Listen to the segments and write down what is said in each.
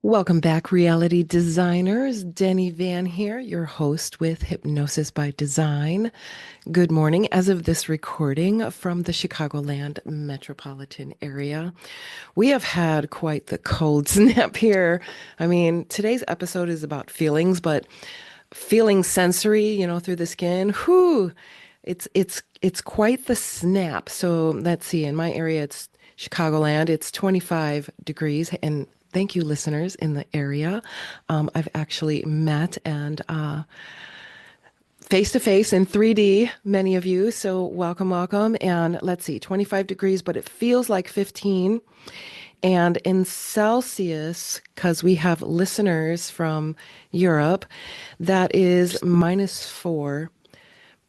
Welcome back, reality designers. Denny Van here, your host with Hypnosis by Design. Good morning. As of this recording from the Chicagoland metropolitan area, we have had quite the cold snap here. I mean, today's episode is about feelings, but feeling sensory, through the skin. Whew, it's quite the snap. So let's see. In my area, it's Chicagoland. It's 25 degrees, and thank you, listeners in the area. I've actually met and face to face in 3D, many of you. So welcome, welcome. And let's see, 25 degrees, but it feels like 15. And in Celsius, because we have listeners from Europe, that is -4,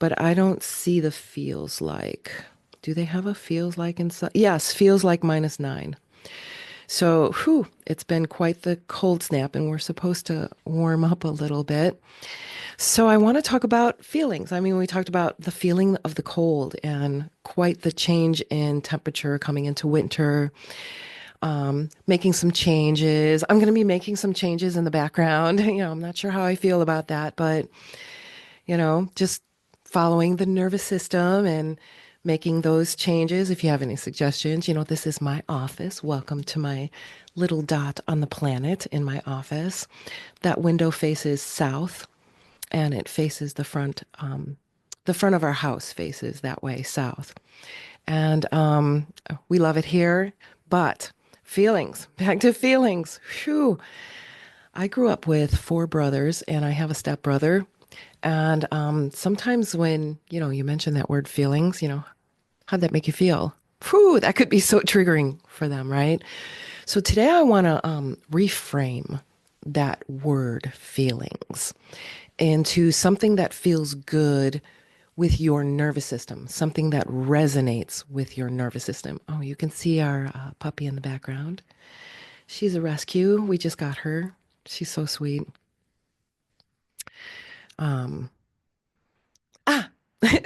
but I don't see the feels like. Do they have a feels like in? Yes, feels like -9. So, whew, it's been quite the cold snap, and we're supposed to warm up a little bit. So, I want to talk about feelings. I mean, we talked about the feeling of the cold and quite the change in temperature coming into winter, making some changes. I'm going to be making some changes in the background. I'm not sure how I feel about that, but, just following the nervous system and making those changes. If you have any suggestions, this is my office. Welcome to my little dot on the planet in my office. That window faces south and it faces the front. The front of our house faces that way, south. And we love it here. But feelings, back to feelings. Phew. I grew up with four brothers and I have a stepbrother. And sometimes when, you mention that word feelings, how'd that make you feel? Whew, that could be so triggering for them, right? So today I want to reframe that word feelings into something that feels good with your nervous system, something that resonates with your nervous system. Oh, you can see our puppy in the background. She's a rescue. We just got her. She's so sweet. Um, ah,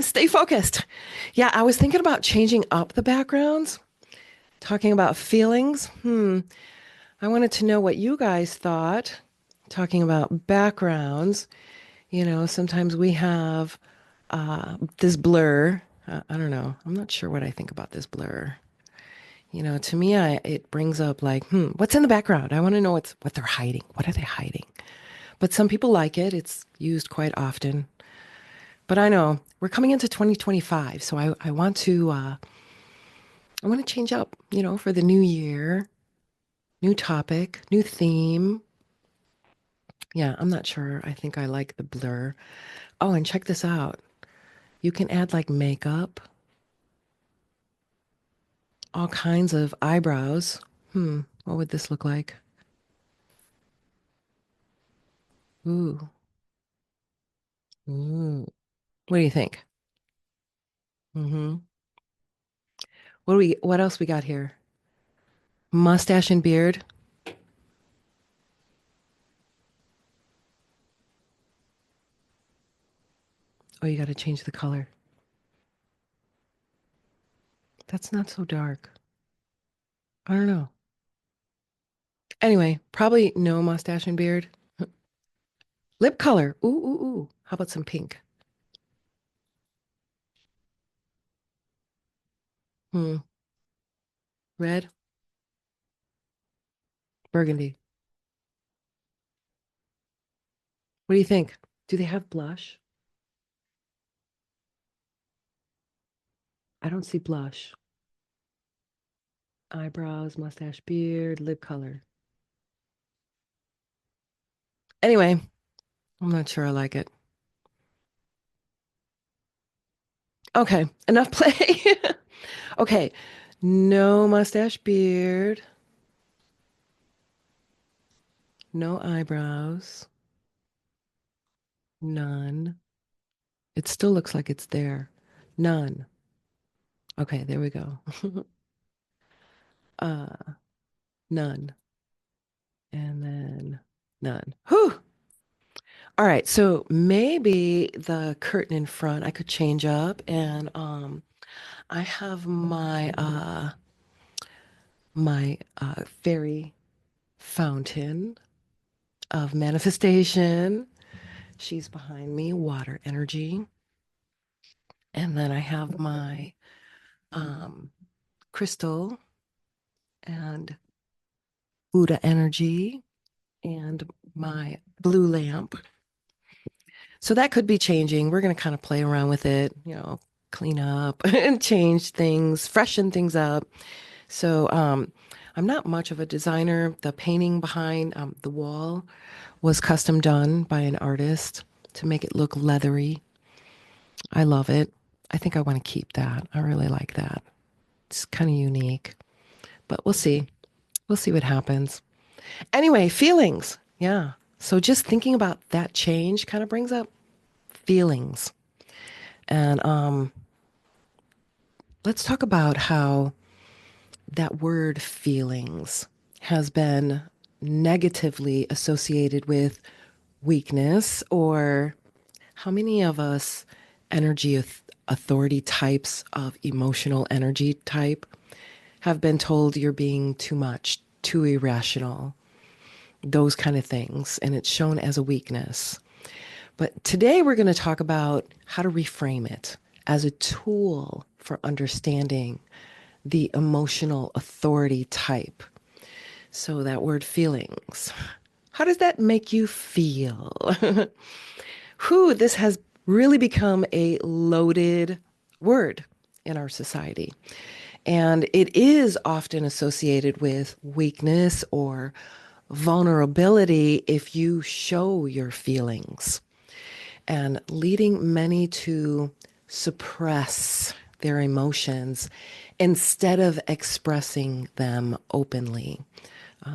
Stay focused. Yeah, I was thinking about changing up the backgrounds, talking about feelings. I wanted to know what you guys thought, talking about backgrounds. Sometimes we have this blur. I don't know. I'm not sure what I think about this blur. To me, it brings up like, what's in the background? I want to know what they're hiding. What are they hiding? But some people like it. It's used quite often. But I know we're coming into 2025, so I want to change up, for the new year, new topic, new theme. Yeah, I'm not sure. I think I like the blur. Oh, and check this out. You can add like makeup, all kinds of eyebrows. What would this look like? Ooh. Ooh. What do you think? Mm-hmm. What else we got here? Mustache and beard. Oh, you got to change the color. That's not so dark. I don't know. Anyway, probably no mustache and beard. Lip color. Ooh, ooh, ooh. How about some pink? Hmm. Red, burgundy. What do you think? Do they have blush? I don't see blush. Eyebrows, mustache, beard, lip color. Anyway, I'm not sure I like it. Okay, enough play. Okay, no mustache, beard, no eyebrows, none. It still looks like it's there. None. Okay, there we go. uh, None. And then none. Whew. All right, so maybe the curtain in front I could change up and I have my fairy. fountain of manifestation. She's behind me, water energy. And then I have my um, crystal and Buddha energy and my blue lamp. So that could be changing. We're going to kind of play around with it, clean up and change things, freshen things up. So I'm not much of a designer. The painting behind the wall was custom done by an artist to make it look leathery. I love it. I think I want to keep that. I really like that. It's kind of unique, but we'll see. We'll see what happens. Anyway, feelings. Yeah. So just thinking about that change kind of brings up feelings. And let's talk about how that word feelings has been negatively associated with weakness, or how many of us authority types of emotional energy type have been told you're being too much, too irrational, those kind of things, and it's shown as a weakness. But today we're going to talk about how to reframe it as a tool for understanding the emotional authority type. So that word feelings, how does that make you feel? This has really become a loaded word in our society. And it is often associated with weakness or vulnerability if you show your feelings, and leading many to suppress their emotions instead of expressing them openly,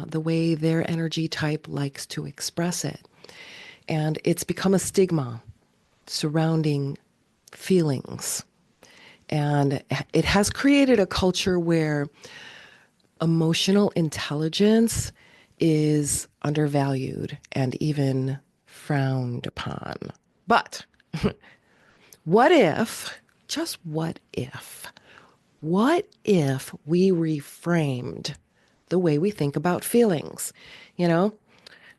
the way their energy type likes to express it. And it's become a stigma surrounding feelings. And it has created a culture where emotional intelligence is undervalued and even frowned upon. But what if, just what if we reframed the way we think about feelings? You know,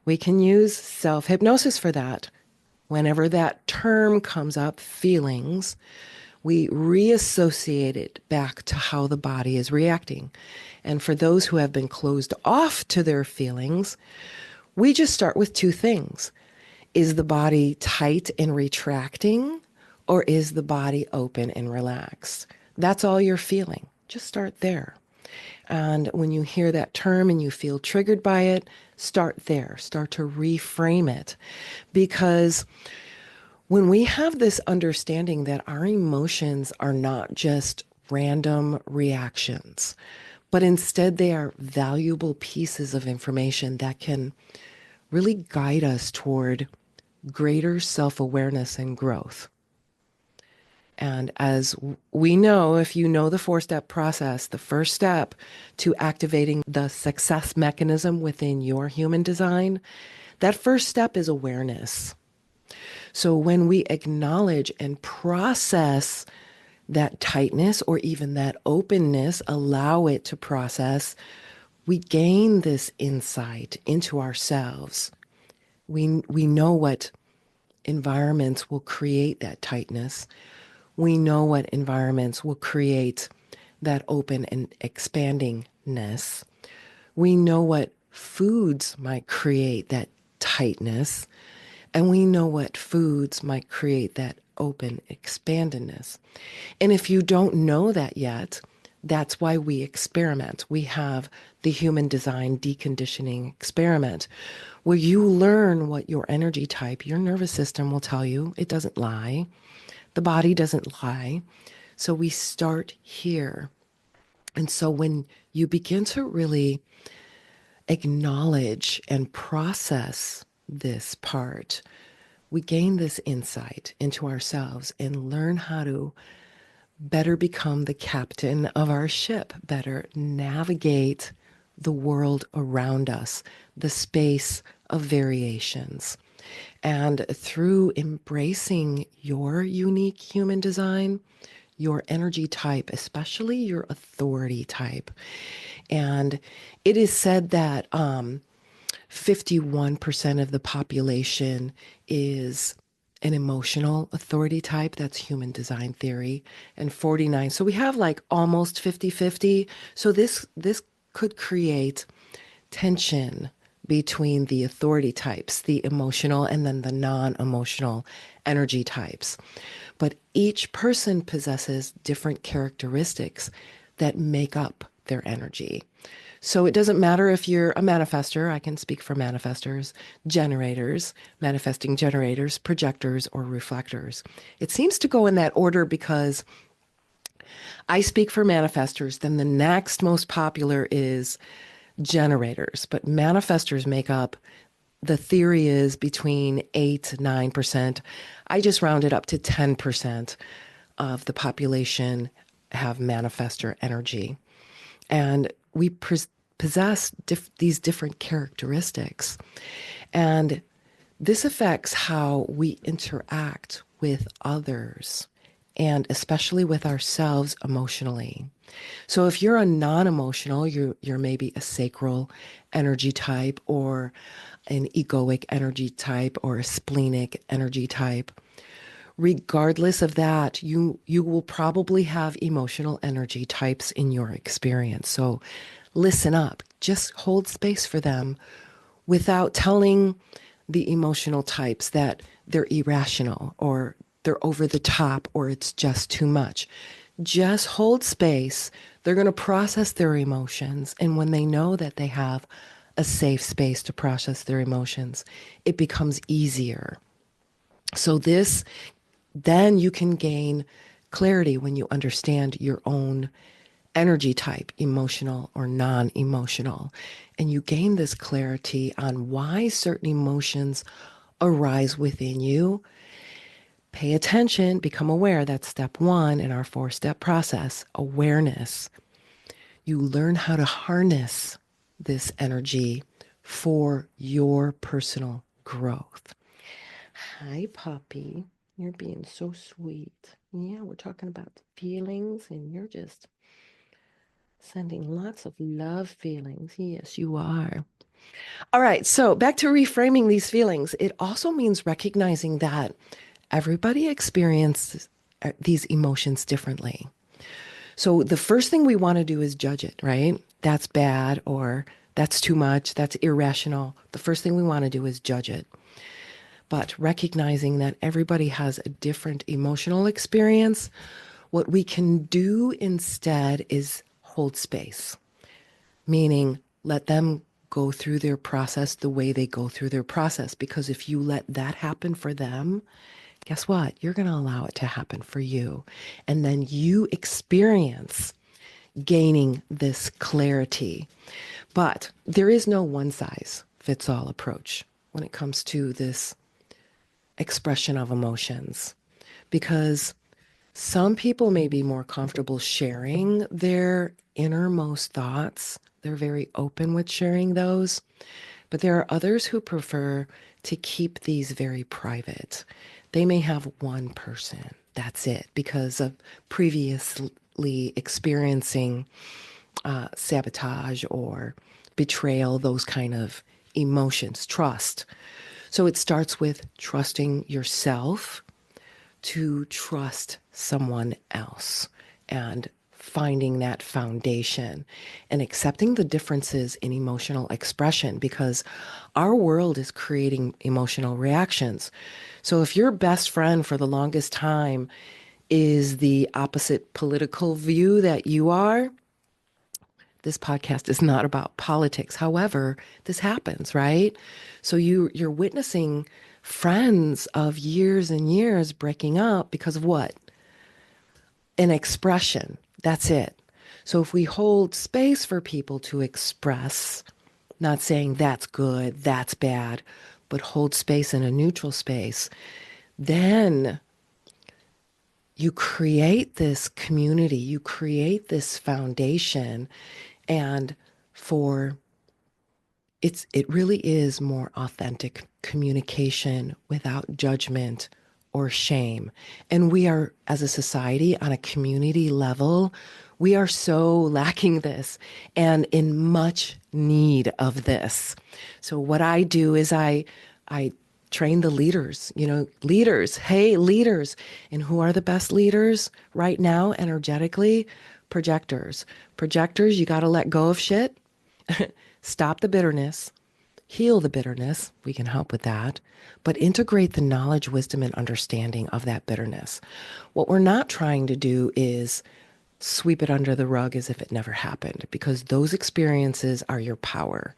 we can use self-hypnosis for that. Whenever that term comes up, feelings, we reassociate it back to how the body is reacting. And for those who have been closed off to their feelings, we just start with two things. Is the body tight and retracting, or is the body open and relaxed? That's all you're feeling. Just start there. And when you hear that term and you feel triggered by it, start there. Start to reframe it. Because when we have this understanding that our emotions are not just random reactions, but instead they are valuable pieces of information that can really guide us toward greater self-awareness and growth. And as we know, if you know the four-step process, the first step to activating the success mechanism within your human design, that first step is awareness. So when we acknowledge and process that tightness or even that openness, allow it to process, we gain this insight into ourselves. We know what environments will create that tightness. We know what environments will create that open and expandingness. We know what foods might create that tightness. And we know what foods might create that open expandedness. And if you don't know that yet, that's why we experiment. We have the human design deconditioning experiment, where you learn what your energy type, your nervous system will tell you. It doesn't lie. The body doesn't lie. So we start here. And so when you begin to really acknowledge and process this part, we gain this insight into ourselves and learn how to better become the captain of our ship, better navigate the world around us, the space of variations. And through embracing your unique human design, your energy type, especially your authority type. And it is said that 51% of the population is an emotional authority type. That's human design theory. And 49. So we have like almost 50-50. So this could create tension between the authority types, the emotional and then the non-emotional energy types. But each person possesses different characteristics that make up their energy. So it doesn't matter if you're a manifester, I can speak for manifestors, generators, manifesting generators, projectors, or reflectors. It seems to go in that order because I speak for manifestors, then the next most popular is generators, but manifestors make up, the theory is between 8 to 9%. I just rounded up to 10% of the population have manifestor energy. And we possess these different characteristics. And this affects how we interact with others and especially with ourselves emotionally. So if you're a non-emotional, you're maybe a sacral energy type or an egoic energy type or a splenic energy type. Regardless of that, you will probably have emotional energy types in your experience. So listen up, just hold space for them without telling the emotional types that they're irrational or they're over the top or it's just too much. Just hold space. They're going to process their emotions. And when they know that they have a safe space to process their emotions, it becomes easier. So then you can gain clarity when you understand your own energy type, emotional or non-emotional. And you gain this clarity on why certain emotions arise within you. Pay attention, become aware. That's step one in our 4-step process, awareness. You learn how to harness this energy for your personal growth. Hi, puppy. You're being so sweet. Yeah, we're talking about feelings, and you're just sending lots of love feelings. Yes, you are. All right, so back to reframing these feelings. It also means recognizing that everybody experiences these emotions differently. So the first thing we want to do is judge it, right? That's bad or that's too much, that's irrational. The first thing we want to do is judge it. But recognizing that everybody has a different emotional experience, what we can do instead is hold space, meaning let them go through their process the way they go through their process. Because if you let that happen for them, guess what? You're going to allow it to happen for you. And then you experience gaining this clarity. But there is no one size fits all approach when it comes to this expression of emotions, because some people may be more comfortable sharing their innermost thoughts. They're very open with sharing those. But there are others who prefer to keep these very private. They may have one person, that's it, because of previously experiencing sabotage or betrayal, those kind of emotions, trust. So it starts with trusting yourself to trust someone else and finding that foundation and accepting the differences in emotional expression, because our world is creating emotional reactions. So if your best friend for the longest time is the opposite political view that you are, this podcast is not about politics. However, this happens, right? So you're witnessing friends of years and years breaking up because of what? An expression. That's it. So if we hold space for people to express, not saying that's good, that's bad, but hold space in a neutral space, then you create this community, you create this foundation, and for it really is more authentic communication without judgment or shame. And we are, as a society, on a community level, We are so lacking this and in much need of this. So what I do is I train the leaders, leaders, hey, leaders. And who are the best leaders right now energetically? Projectors. Projectors, you got to let go of shit, stop the bitterness, heal the bitterness. We can help with that, but integrate the knowledge, wisdom, and understanding of that bitterness. What we're not trying to do is sweep it under the rug as if it never happened, because those experiences are your power.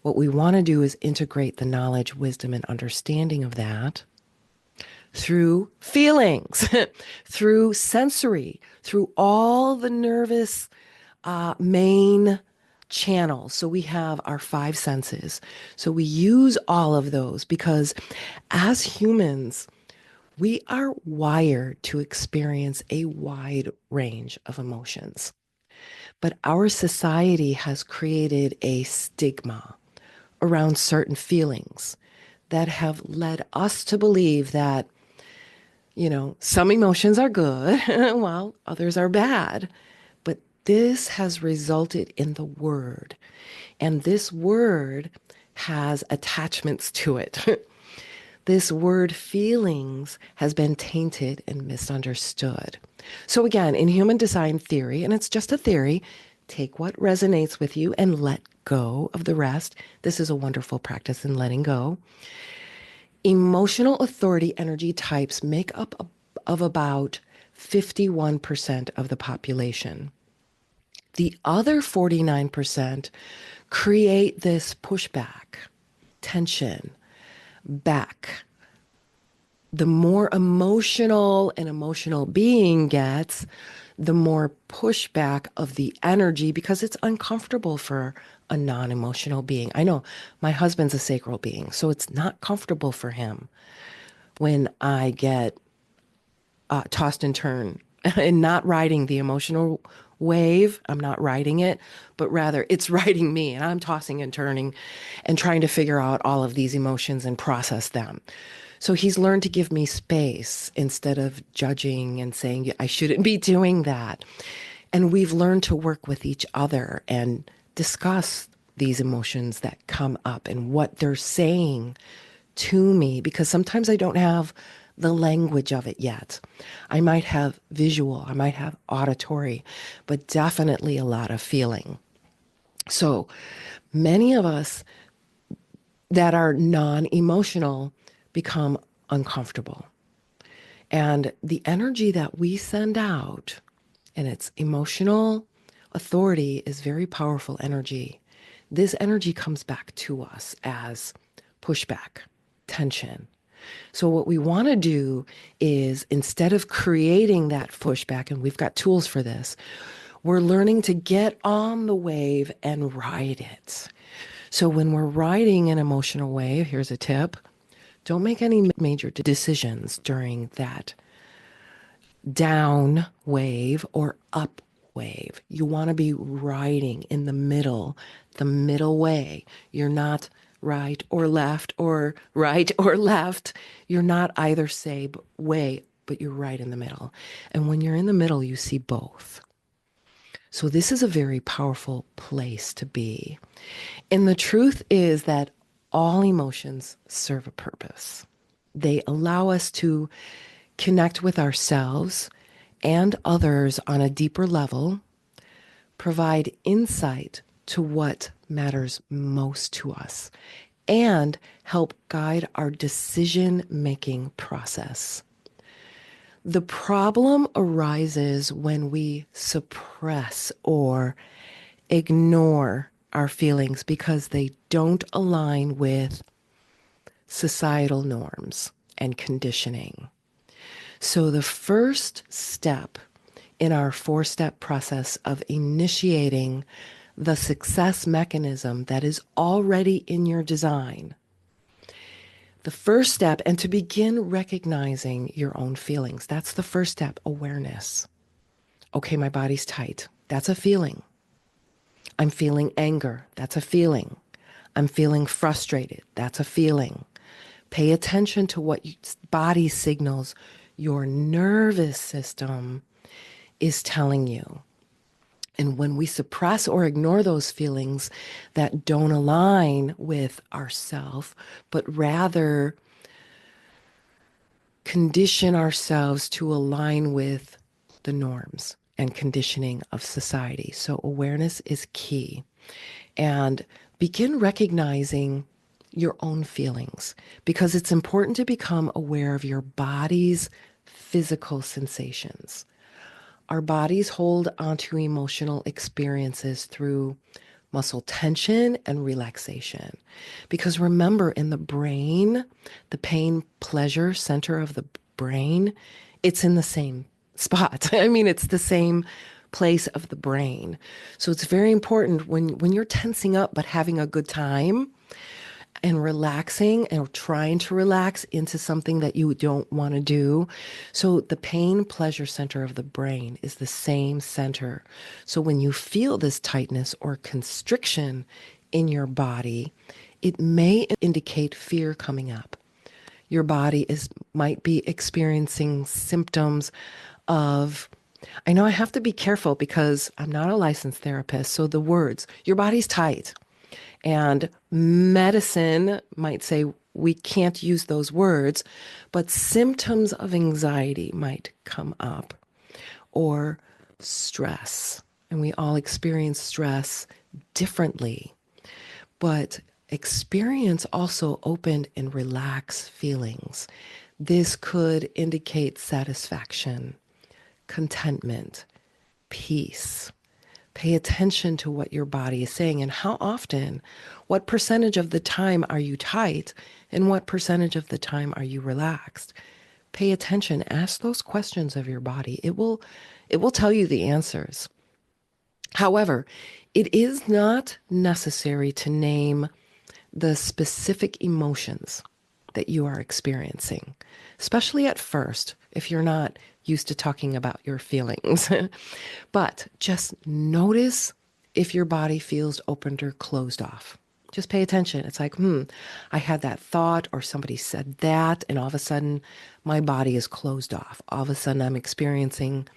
What we want to do is integrate the knowledge, wisdom, and understanding of that through feelings, through sensory, through all the nervous main channels. So we have our five senses. So we use all of those because as humans, we are wired to experience a wide range of emotions. But our society has created a stigma around certain feelings that have led us to believe that, some emotions are good while others are bad. But this has resulted in the word, and this word has attachments to it. This word feelings has been tainted and misunderstood. So again, in human design theory, and it's just a theory, take what resonates with you and let go of the rest. This is a wonderful practice in letting go. Emotional authority energy types make up of about 51% of the population. The other 49% create this pushback, tension, back. The more emotional an emotional being gets, the more pushback of the energy because it's uncomfortable for a non-emotional being. I know my husband's a sacral being, so it's not comfortable for him when I get tossed and turned and not riding the emotional wave. I'm not riding it, but rather it's riding me, and I'm tossing and turning and trying to figure out all of these emotions and process them. So he's learned to give me space instead of judging and saying, I shouldn't be doing that. And we've learned to work with each other and discuss these emotions that come up and what they're saying to me, because sometimes I don't have the language of it yet. I might have visual, I might have auditory, but definitely a lot of feeling. So many of us that are non-emotional become uncomfortable. And the energy that we send out, and its emotional authority, is very powerful energy. This energy comes back to us as pushback, tension. So what we want to do is, instead of creating that pushback, and we've got tools for this, we're learning to get on the wave and ride it. So when we're riding an emotional wave, here's a tip. Don't make any major decisions during that down wave or up wave. You want to be riding in the middle way. You're not right or left or right or left. You're not either way, but you're right in the middle. And when you're in the middle, you see both. So this is a very powerful place to be. And the truth is that all emotions serve a purpose. They allow us to connect with ourselves and others on a deeper level, provide insight to what matters most to us, and help guide our decision-making process. The problem arises when we suppress or ignore our feelings because they don't align with societal norms and conditioning. So the first step in our 4-step process of initiating the success mechanism that is already in your design, the first step, and to begin recognizing your own feelings, that's the first step, awareness. Okay, my body's tight. That's a feeling. I'm feeling anger. That's a feeling. I'm feeling frustrated. That's a feeling. Pay attention to what body signals your nervous system is telling you. And when we suppress or ignore those feelings that don't align with ourself, but rather condition ourselves to align with the norms and conditioning of society. So awareness is key. And begin recognizing your own feelings, because it's important to become aware of your body's physical sensations. Our bodies hold onto emotional experiences through muscle tension and relaxation. Because remember, in the brain, the pain pleasure center of the brain, it's in the same spot. I mean, it's the same place of the brain. So it's very important when you're tensing up but having a good time and relaxing and trying to relax into something that you don't want to do. So the pain pleasure center of the brain is the same center. So when you feel this tightness or constriction in your body, it may indicate fear coming up. Your body might be experiencing symptoms of, I know I have to be careful because I'm not a licensed therapist. So the words, your body's tight. And medicine might say we can't use those words, but symptoms of anxiety might come up, or stress. And we all experience stress differently. But experience also open and relaxed feelings. This could indicate satisfaction, contentment, peace. Pay attention to what your body is saying and how often, what percentage of the time are you tight and what percentage of the time are you relaxed? Pay attention, ask those questions of your body. It will tell you the answers. However, it is not necessary to name the specific emotions that you are experiencing, especially at first, if you're not used to talking about your feelings. But just notice if your body feels opened or closed off. Just pay attention. It's like, I had that thought or somebody said that, and all of a sudden my body is closed off. All of a sudden I'm experiencing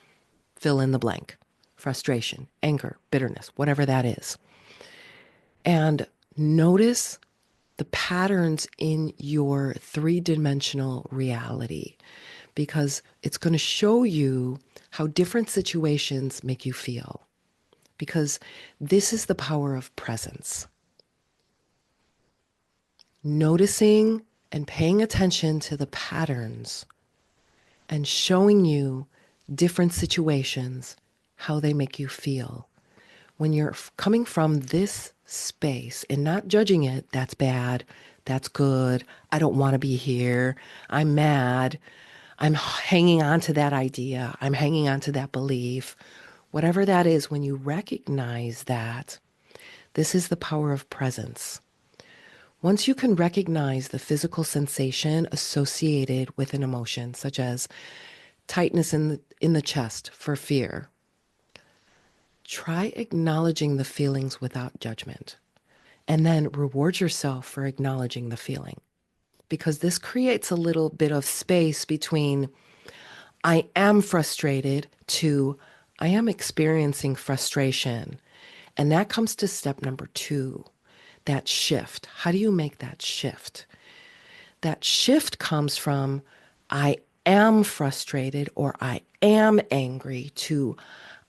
fill in the blank, frustration, anger, bitterness, whatever that is. And notice the patterns in your three-dimensional reality, because it's going to show you how different situations make you feel. Because this is the power of presence. Noticing and paying attention to the patterns and showing you different situations, how they make you feel. When you're coming from this space and not judging it, that's bad, that's good, I don't want to be here, I'm mad, I'm hanging on to that idea, I'm hanging on to that belief, whatever that is, when you recognize that, this is the power of presence. Once you can recognize the physical sensation associated with an emotion, such as tightness in the chest for fear, try acknowledging the feelings without judgment, and then reward yourself for acknowledging the feeling. Because this creates a little bit of space between I am frustrated to I am experiencing frustration. And that comes to step number 2, that shift. How do you make that shift? That shift comes from I am frustrated or I am angry to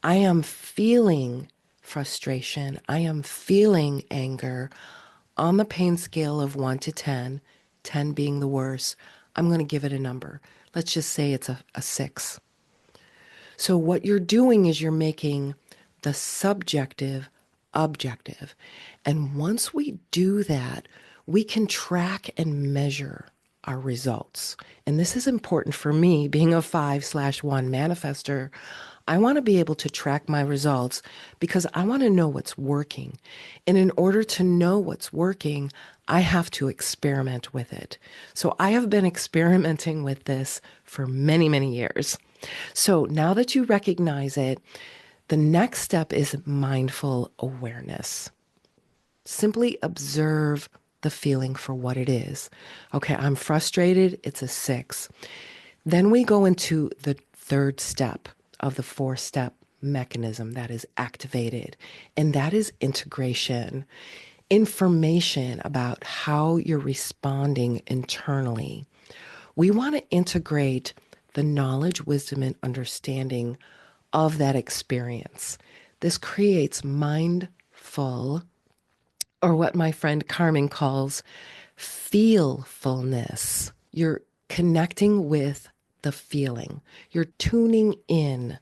I am feeling frustration. I am feeling anger on the pain scale of 1 to 10, 10 being the worst. I'm going to give it a number. Let's just say it's a 6. So what you're doing is you're making the subjective objective. And once we do that, we can track and measure our results. And this is important for me, being a 5/1 manifester. I want to be able to track my results because I want to know what's working. And in order to know what's working, I have to experiment with it. So I have been experimenting with this for many, many years. So now that you recognize it, the next step is mindful awareness. Simply observe the feeling for what it is. Okay, I'm frustrated. It's a 6. Then we go into the third step of the 4-step mechanism that is activated, and that is integration. Information about how you're responding internally. We want to integrate the knowledge, wisdom, and understanding of that experience. This creates mindful, or what my friend Carmen calls feelfulness. You're connecting with the feeling. You're tuning in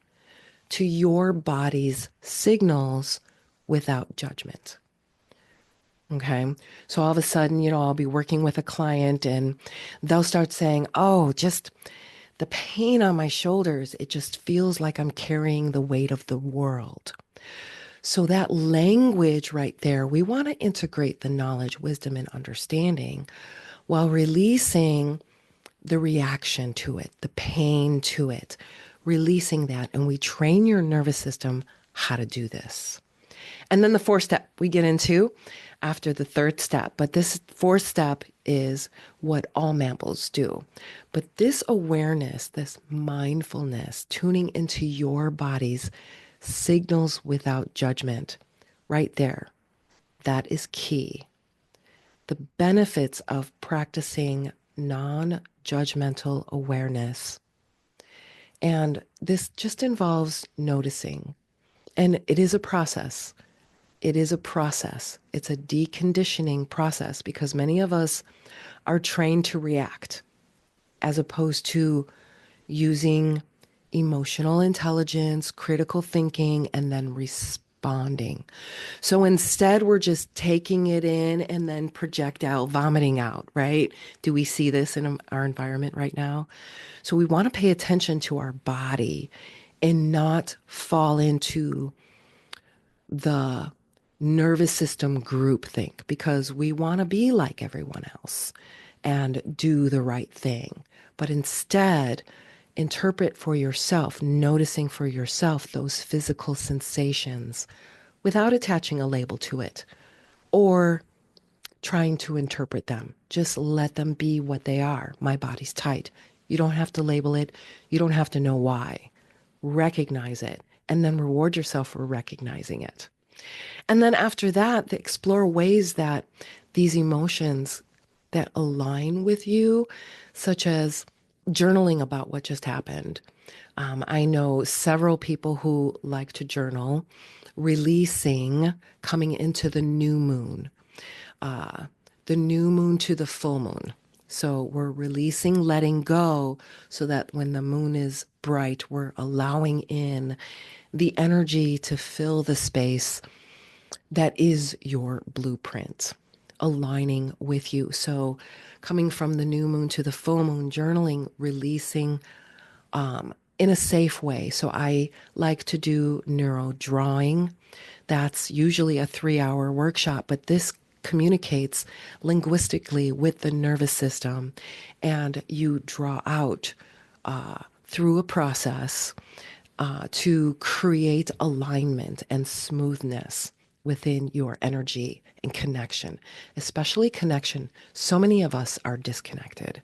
to your body's signals without judgment. Okay. So all of a sudden, I'll be working with a client and they'll start saying, oh, just the pain on my shoulders, it just feels like I'm carrying the weight of the world. So that language right there, we want to integrate the knowledge, wisdom, and understanding while releasing the reaction to it, the pain to it, releasing that. And we train your nervous system how to do this. And then the fourth step we get into after the third step. But this fourth step is what all mammals do. But this awareness, this mindfulness, tuning into your body's signals without judgment, right there, that is key. The benefits of practicing non-judgmental awareness. And this just involves noticing. And it is a process. It is a process. It's a deconditioning process because many of us are trained to react as opposed to using emotional intelligence, critical thinking, and then responding. So instead, we're just taking it in and then projectile vomiting out, right? Do we see this in our environment right now? So we want to pay attention to our body and not fall into the nervous system groupthink because we want to be like everyone else and do the right thing. But instead, interpret for yourself, noticing for yourself those physical sensations without attaching a label to it or trying to interpret them. Just let them be what they are. My body's tight. You don't have to label it. You don't have to know why. Recognize it and then reward yourself for recognizing it. And then after that, explore ways that these emotions that align with you, such as journaling about what just happened. I know several people who like to journal, releasing, coming into the new moon to the full moon. So we're releasing, letting go so that when the moon is bright, we're allowing in the energy to fill the space that is your blueprint, aligning with you. So coming from the new moon to the full moon, journaling, releasing in a safe way. So I like to do neuro drawing. That's usually a 3-hour workshop, but this communicates linguistically with the nervous system. And you draw out through a process to create alignment and smoothness within your energy and connection, especially connection. So many of us are disconnected.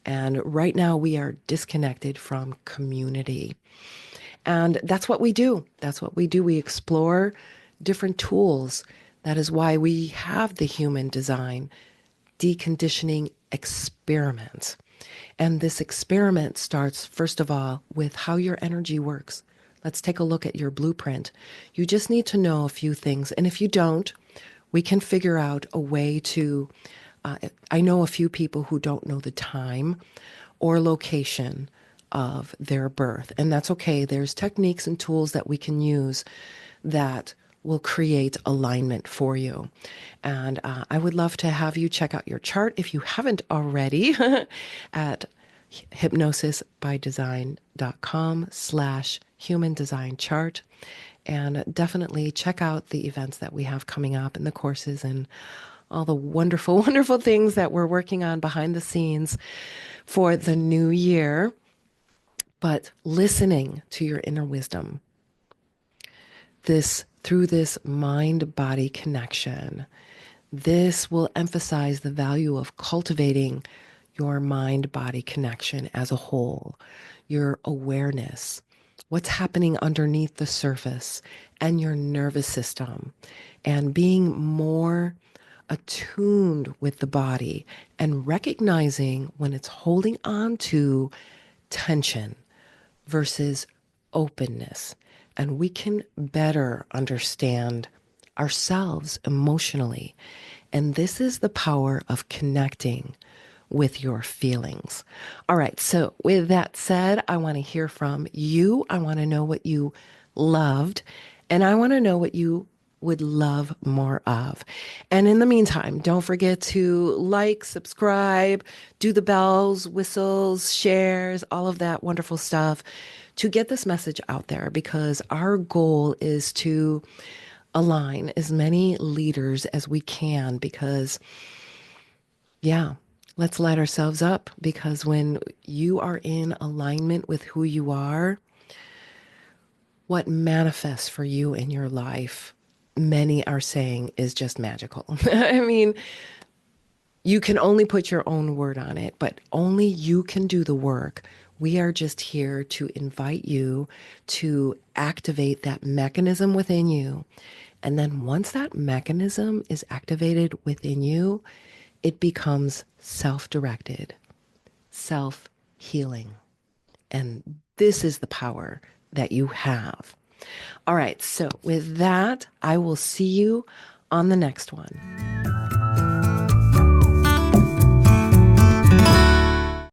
And right now we are disconnected from community. And that's what we do. That's what we do. We explore different tools. That is why we have the human design deconditioning experiment. And this experiment starts, first of all, with how your energy works. Let's take a look at your blueprint. You just need to know a few things. And if you don't, we can figure out a way to, I know a few people who don't know the time or location of their birth. And that's okay. There's techniques and tools that we can use that will create alignment for you. And I would love to have you check out your chart if you haven't already at hypnosisbydesign.com/human design chart. And definitely check out the events that we have coming up and the courses and all the wonderful, wonderful things that we're working on behind the scenes for the new year. But listening to your inner wisdom, through this mind-body connection, this will emphasize the value of cultivating your mind-body connection as a whole, your awareness, what's happening underneath the surface and your nervous system, and being more attuned with the body and recognizing when it's holding on to tension versus openness. And we can better understand ourselves emotionally. And this is the power of connecting with your feelings. All right. So, with that said, I want to hear from you. I want to know what you loved, and I want to know what you would love more of. And in the meantime, don't forget to like, subscribe, do the bells, whistles, shares, all of that wonderful stuff to get this message out there, because our goal is to align as many leaders as we can. Because yeah, let's light ourselves up, because when you are in alignment with who you are, what manifests for you in your life, many are saying is just magical. I mean, you can only put your own word on it, but only you can do the work. We are just here to invite you to activate that mechanism within you. And then once that mechanism is activated within you, it becomes self-directed, self-healing. And this is the power that you have. All right. So with that, I will see you on the next one.